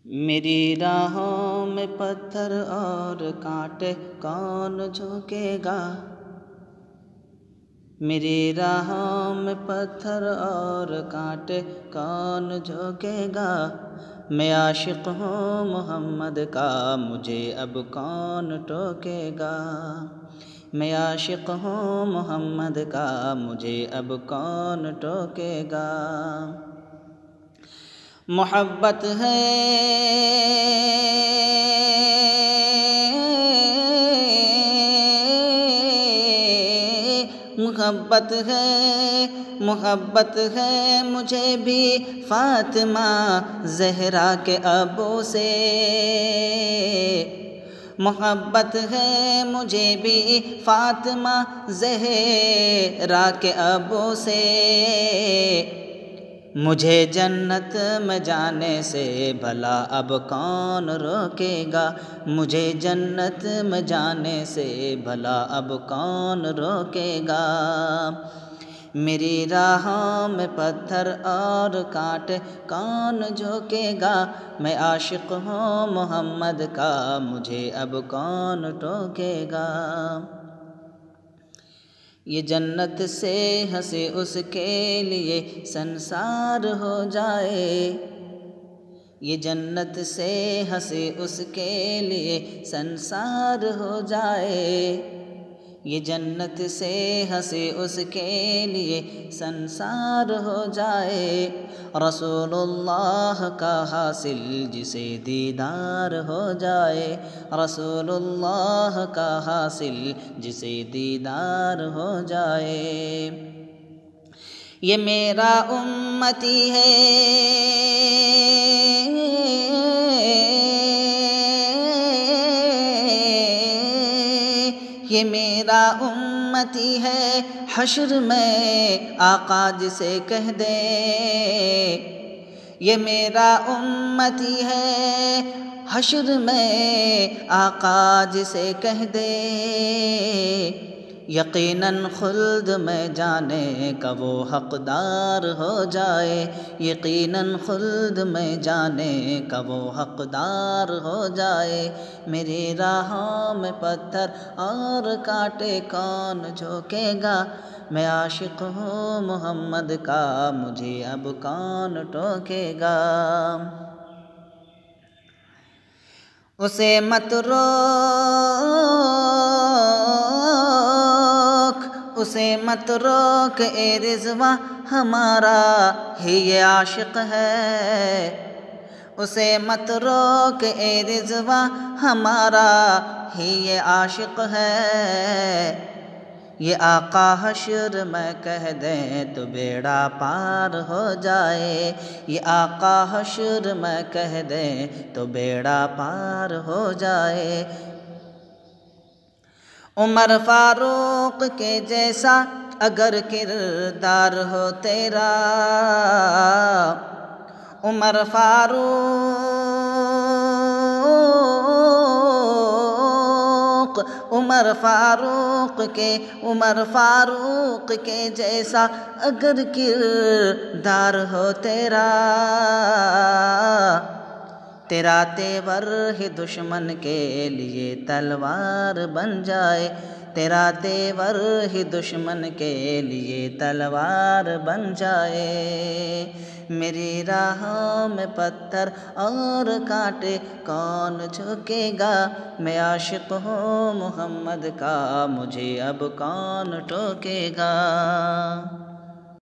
मेरी राहों में पत्थर और कांटे कौन झोंकेगा। मेरी राहों में पत्थर और कांटे कौन झोंकेगा। मैं आशिक़ हूँ मोहम्मद का, मुझे अब कौन टोकेगा। मैं आशिक़ हूँ मोहम्मद का, मुझे अब कौन टोकेगा। मोहब्बत है मोहब्बत है मोहब्बत है मुझे भी फ़ातिमा ज़हरा के अबू से। मोहब्बत है मुझे भी फ़ातिमा ज़हरा के अबू से। मुझे जन्नत में जाने से भला अब कौन रोकेगा। मुझे जन्नत में जाने से भला अब कौन रोकेगा। मेरी राहों में पत्थर और कांटे कौन झोंकेगा। मैं आशिक़ हूँ मोहम्मद का, मुझे अब कौन टोकेगा। ये जन्नत से हंसे उसके लिए संसार हो जाए। ये जन्नत से हंसे उसके लिए संसार हो जाए। ये जन्नत से हंसे उसके लिए संसार हो जाए। रसूलुल्लाह का हासिल जिसे दीदार हो जाए। रसूलुल्लाह का हासिल जिसे दीदार हो जाए। ये मेरा उम्मती है, ये मेरा उम्मती है। हश्र में आका जिसे कह दे। ये मेरा उम्मती है, हश्र में आका जिसे कह दे। यकीनन खुल्द में जाने का वो हक़दार हो जाए। यकीनन खुल्द में जाने का वो हक़दार हो जाए। मेरी राहों में पत्थर और कांटे कौन झोंकेगा। मैं आशिक़ हूँ मोहम्मद का, मुझे अब कौन टोकेगा। उसे मत रोक, उसे मत रोक ए रिज़वा, हमारा ही ये आशिक़ है। उसे मत रोक ए रिज़वा, हमारा ही ये आशिक़ है। ये आका हश्र में कह दें तो बेड़ा पार हो जाए। ये आका हश्र में कह दें तो बेड़ा पार हो जाए। उमर फारूक के जैसा अगर किरदार हो तेरा। उमर फारूक के जैसा अगर किरदार हो तेरा। तेरा तेवर ही दुश्मन के लिए तलवार बन जाए। तेरा तेवर ही दुश्मन के लिए तलवार बन जाए। मेरी राहों में पत्थर और कांटे कौन झोंकेगा। मैं आशिक़ हूँ मोहम्मद का, मुझे अब कौन टोकेगा।